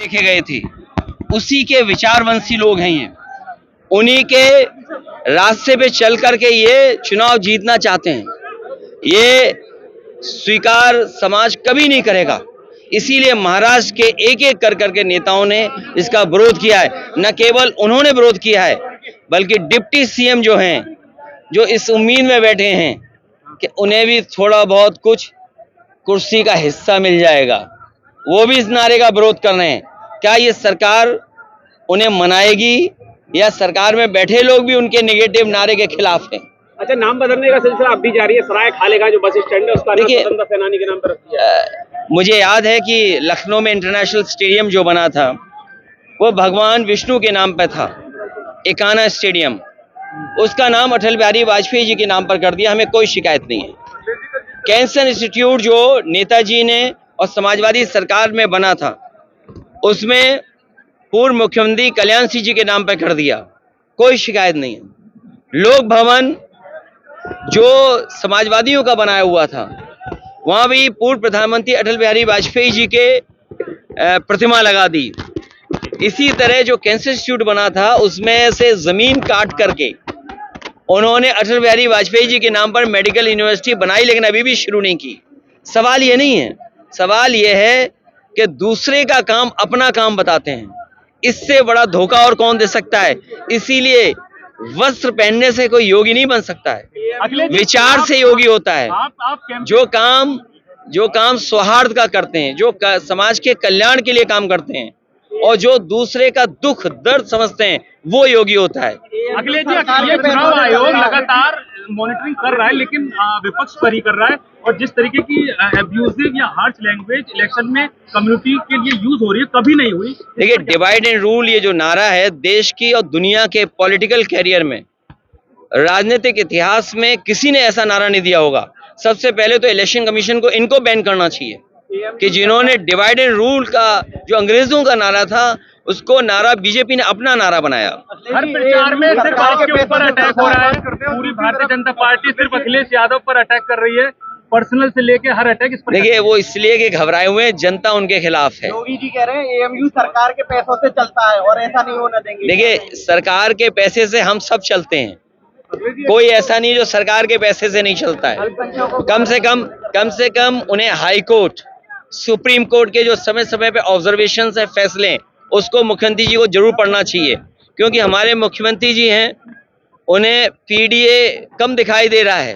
देखे गए थे, उसी के विचारवंशी लोग हैं ये। उन्हीं के रास्ते पे चल करके ये चुनाव जीतना चाहते हैं। ये स्वीकार समाज कभी नहीं करेगा। इसीलिए महाराष्ट्र के एक एक कर करके नेताओं ने इसका विरोध किया है। न केवल उन्होंने विरोध किया है, बल्कि डिप्टी सीएम जो हैं, जो इस उम्मीद में बैठे हैं कि उन्हें भी थोड़ा बहुत कुछ कुर्सी का हिस्सा मिल जाएगा, वो भी इस नारे का विरोध कर रहे हैं। क्या ये सरकार उन्हें मनाएगी या सरकार में बैठे लोग भी उनके नेगेटिव नारे के खिलाफ हैं? अच्छा, नाम बदलने का सिलसिला अब भी जारी है। सराय खालेगा जो बस स्टैंड है उसका नाम स्वतंत्रता सेनानी के नाम पर रख दिया। मुझे याद है कि लखनऊ में इंटरनेशनल स्टेडियम जो बना था वो भगवान विष्णु के नाम पर था, एकाना स्टेडियम। उसका नाम अटल बिहारी वाजपेयी जी के नाम पर कर दिया। हमें कोई शिकायत नहीं है। कैंसर इंस्टीट्यूट जो नेताजी ने और समाजवादी सरकार में बना था, उसमें पूर्व मुख्यमंत्री कल्याण सिंह जी के नाम पर कर दिया, कोई शिकायत नहीं है। लोक भवन जो समाजवादियों का बनाया हुआ था, वहां भी पूर्व प्रधानमंत्री अटल बिहारी वाजपेयी जी के प्रतिमा लगा दी। इसी तरह जो कैंसर इंस्टीट्यूट बना था, उसमें से जमीन काट करके उन्होंने अटल बिहारी वाजपेयी जी के नाम पर मेडिकल यूनिवर्सिटी बनाई, लेकिन अभी भी शुरू नहीं की। सवाल ये नहीं है, सवाल ये है कि दूसरे का काम अपना काम बताते हैं। इससे बड़ा धोखा और कौन दे सकता है? इसीलिए वस्त्र पहनने से कोई योगी नहीं बन सकता है, विचार से योगी होता है। जो काम सौहार्द का करते हैं, जो समाज के कल्याण के लिए काम करते हैं और जो दूसरे का दुख दर्द समझते हैं, वो योगी होता है। अखिलेश जी, चुनाव आयोग लगातार मॉनिटरिंग कर रहा है, लेकिन विपक्ष पर ही कर रहा है। और जिस तरीके की अब्यूजिव या हार्श लैंग्वेज इलेक्शन में कम्युनिटी के लिए यूज हो रही है, कभी नहीं हुई। देखिए, डिवाइड एंड रूल ये जो नारा है, देश की और दुनिया के पॉलिटिकल कैरियर में, राजनीतिक इतिहास में किसी ने ऐसा नारा नहीं दिया होगा। सबसे पहले तो इलेक्शन कमीशन को इनको बैन करना चाहिए कि जिन्होंने डिवाइड एंड रूल का जो अंग्रेजों का नारा था, उसको नारा बीजेपी ने अपना नारा बनाया। हर प्रचार में सिर्फ आपके ऊपर अटैक हो रहा है। पूरी भारतीय जनता पार्टी सिर्फ अखिलेश यादव पर अटैक कर रही है, पर्सनल से लेके हर अटैक इस पर। देखिए, वो इसलिए कि घबराए हुए हैं, जनता उनके खिलाफ है। योगी जी कह रहे हैं एएमयू सरकार के पैसों से चलता है और ऐसा नहीं होने देंगे। देखिए, सरकार के पैसे से हम सब चलते हैं, कोई ऐसा नहीं जो सरकार के पैसे से नहीं चलता है। कम से कम उन्हें हाई कोर्ट, सुप्रीम कोर्ट के जो समय समय पे ऑब्जर्वेशन है, फैसले, उसको मुख्यमंत्री जी को जरूर पढ़ना चाहिए। क्योंकि हमारे मुख्यमंत्री जी हैं, उन्हें पीडीए कम दिखाई दे रहा है,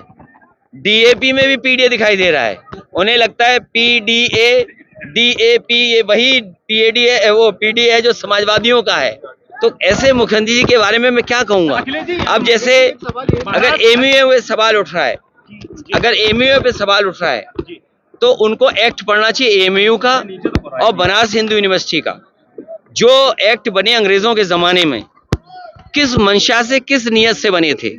डीएपी में भी पीडीए दिखाई दे रहा है। उन्हें लगता है पीडीए डीएपी ये वही पीडीए है, वो पीडीए है जो समाजवादियों का है। तो ऐसे मुख्यमंत्री जी के बारे में मैं क्या कहूंगा? अब जैसे अगर एमयूए पे सवाल उठ रहा है, तो उनको एक्ट पढ़ना चाहिए एमयू का और बनारस हिंदू यूनिवर्सिटी का। जो एक्ट बने अंग्रेजों के जमाने में, किस मंशा से, किस नियत से बने थे,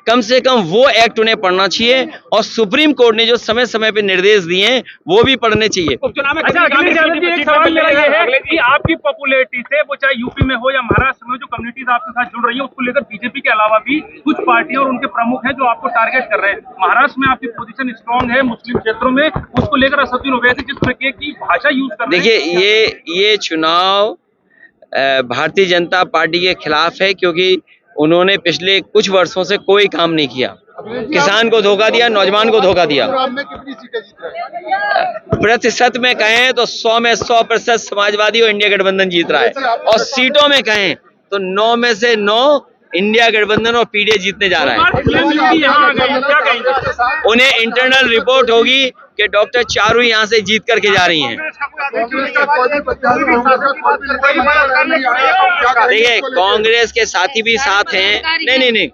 कम से कम वो एक्ट उन्हें पढ़ना चाहिए। और सुप्रीम कोर्ट ने जो समय समय पे निर्देश दिए हैं, वो भी पढ़ने चाहिए। अच्छा, अखिलेश यादव जी, एक सवाल मेरा ये है कि आपकी पॉपुलैरिटी से, वो चाहे यूपी में हो या महाराष्ट्र में, जो कम्युनिटीज आपके साथ जुड़ रही है, उसको लेकर बीजेपी के अलावा भी कुछ पार्टियां और उनके प्रमुख हैं जो आपको टारगेट कर रहे हैं। महाराष्ट्र में आपकी पोजीशन स्ट्रांग है, मुस्लिम क्षेत्रों में, उसको लेकर असदुद्दीन ओवैसी जिस तरीके की भाषा यूज कर रहे हैं। देखिए, ये चुनाव भारतीय जनता पार्टी के खिलाफ है, क्योंकि उन्होंने पिछले कुछ वर्षों से कोई काम नहीं किया। किसान को धोखा दिया, नौजवान को धोखा दिया। प्रतिशत में कहें तो 100 में 100% समाजवादी और इंडिया गठबंधन जीत रहा है, और सीटों में कहें तो 9 में से 9 इंडिया गठबंधन और पीडीए जीतने जा रहा है। उन्हें इंटरनल रिपोर्ट होगी कि डॉक्टर चारू यहाँ से जीत करके जा रही हैं। देखिए, कांग्रेस के साथी भी साथ हैं। नहीं,